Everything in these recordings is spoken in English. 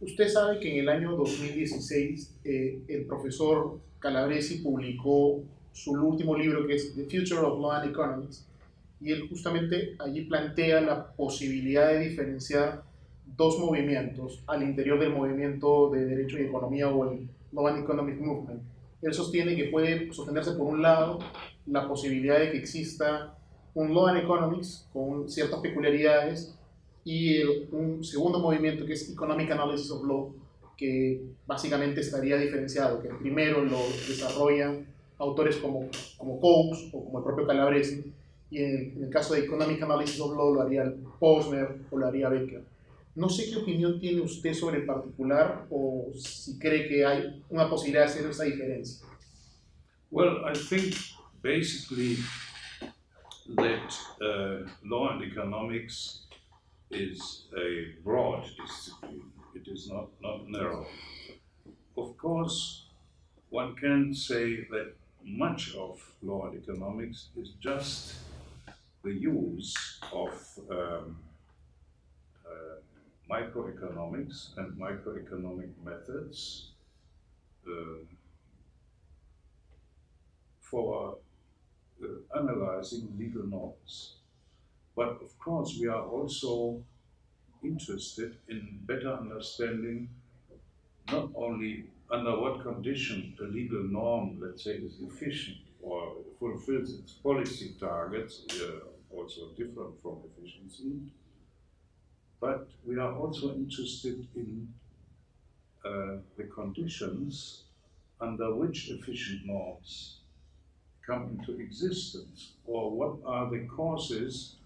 Usted sabe que en el año 2016 el profesor Calabresi publicó su último libro, que es The Future of Law and Economics, y él justamente allí plantea la posibilidad de diferenciar dos movimientos al interior del movimiento de Derecho y Economía o el Law and Economic Movement. Él sostiene que puede sostenerse por un lado la posibilidad de que exista un Law and Economics con ciertas peculiaridades y un segundo movimiento que es Economic Analysis of Law, que básicamente estaría diferenciado, que el primero lo desarrollan autores como Coase o como el propio Calabresi, y en el caso de Economic Analysis of Law lo haría Posner o lo haría Becker. No sé qué opinión tiene usted sobre el particular o si cree que hay una posibilidad de hacer esa diferencia. Well, I think basically that law and economics is a broad discipline. It is not narrow. Of course, one can say that much of law and economics is just the use of microeconomics and microeconomic methods for analyzing legal norms. But of course, we are also interested in better understanding not only under what condition a legal norm, let's say, is efficient or fulfills its policy targets, also different from efficiency, but we are also interested in the conditions under which efficient norms come into existence, or what are the causes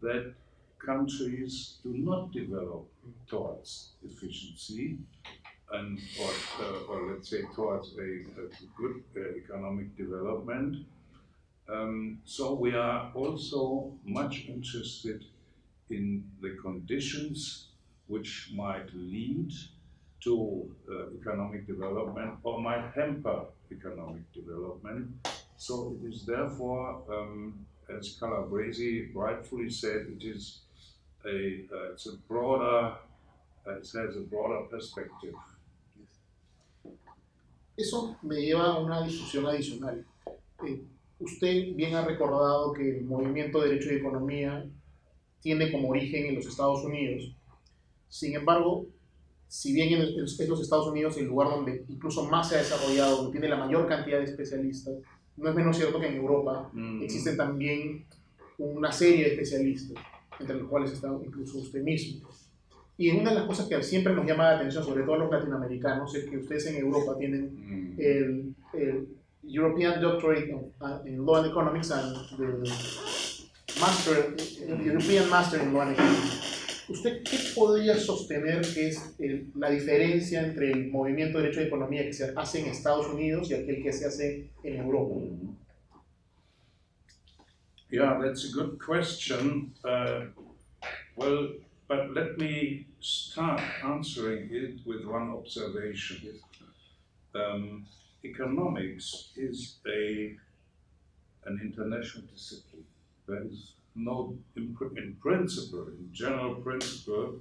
that countries do not develop towards efficiency and or let's say towards a good economic development. So we are also much interested in the conditions which might lead to economic development or might hamper economic development. So it is therefore, as Calabresi rightfully said, it's a broader, it has a broader perspective. Eso me lleva a una discusión adicional. Usted bien ha recordado que el movimiento de Derecho y Economía tiene como origen en los Estados Unidos. Sin embargo, si bien es los Estados Unidos el lugar donde incluso más se ha desarrollado, donde tiene la mayor cantidad de especialistas, no es menos cierto que en Europa existe también una serie de especialistas, entre los cuales está incluso usted mismo. Y una de las cosas que siempre nos llama la atención, sobre todo a los latinoamericanos, es que ustedes en Europa tienen el European Doctorate in Law and Economics and the European Master in Law and Economics. ¿Usted qué podría sostener que es la diferencia entre el movimiento de Derecho y Economía que se hace en Estados Unidos y aquel que se hace en Europa? Yeah, that's a good question. Well, but let me start answering it with one observation. Economics is an international discipline. There is no, in principle, in general principle,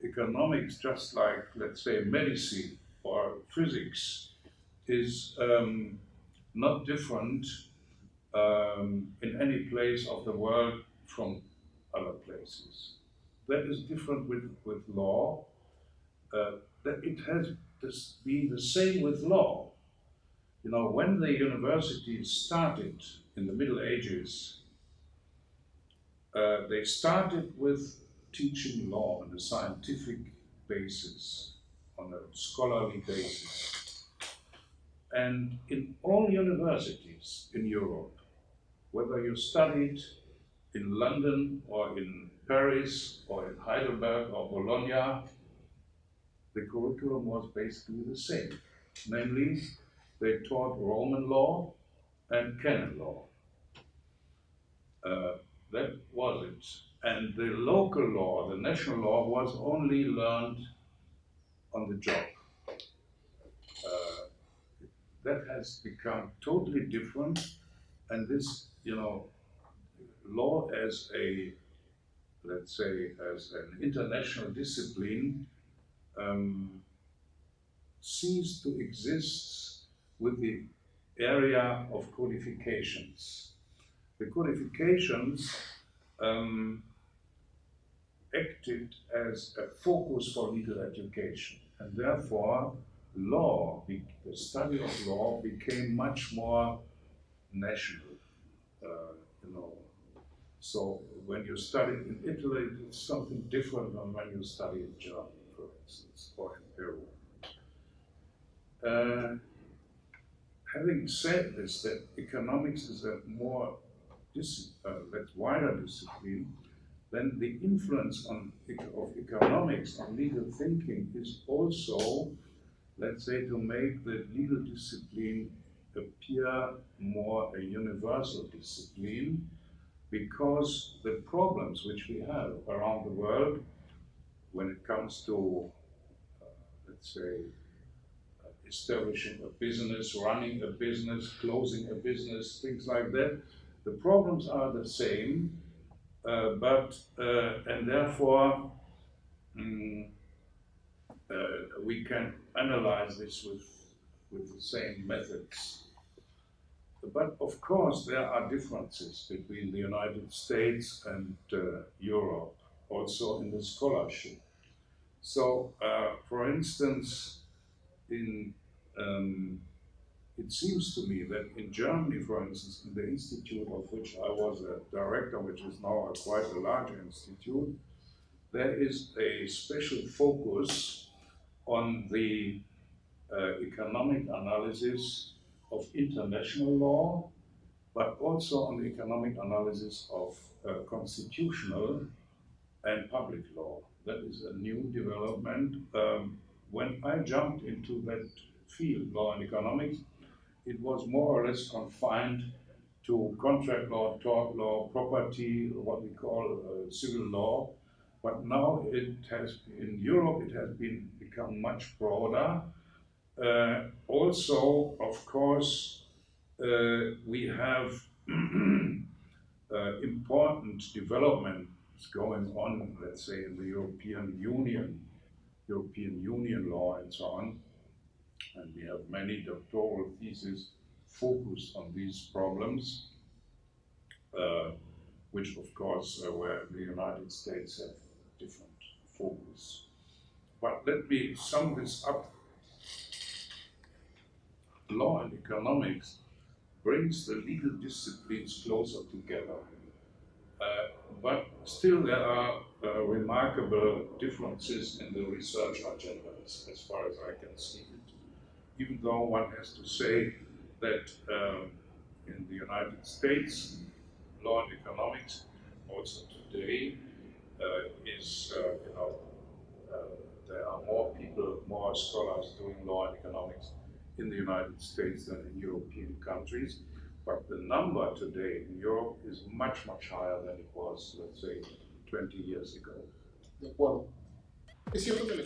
economics, just like, let's say, medicine or physics, is not different in any place of the world from other places. That is different with law. That it has to be the same with law. You know, when the universities started in the Middle Ages, they started with teaching law on a scientific basis, on a scholarly basis. And in all universities in Europe, whether you studied in London or in Paris or in Heidelberg or Bologna, the curriculum was basically the same. Namely, they taught Roman law and canon law. That was it. And the local law, the national law, was only learned on the job. That has become totally different, and this, you know, law as a, let's say, as an international discipline ceased to exist with the area of codifications. The codifications acted as a focus for legal education, and therefore law, the study of law, became much more national. So when you study in Italy, it's something different than when you study in Germany, for instance, or in Peru. Having said this, that economics is a more wider discipline, then the influence of economics on legal thinking is also, let's say, to make the legal discipline appear more a universal discipline, because the problems which we have around the world when it comes to, let's say, establishing a business, running a business, closing a business, things like that, the problems are the same, and therefore we can analyze this with the same methods. But of course, there are differences between the United States and Europe, also in the scholarship. So, for instance, it seems to me that in Germany, for instance, in the institute of which I was a director, which is now quite a large institute, there is a special focus on the economic analysis of international law, but also on the economic analysis of constitutional and public law. That is a new development. When I jumped into that field, law and economics, it was more or less confined to contract law, tort law, property, what we call civil law. But now it has, in Europe, it has become much broader. Also, of course, we have important developments going on, let's say, in the European Union law and so on. And we have many doctoral theses focused on these problems, which of course, where the United States have different focus. But let me sum this up. Law and economics brings the legal disciplines closer together. But still there are remarkable differences in the research agendas, as far as I can see it. Even though one has to say that in the United States, law and economics, also today, there are more people, more scholars doing law and economics in the United States than in European countries. But the number today in Europe is much, much higher than it was, let's say, 20 years ago. De acuerdo. Es cierto que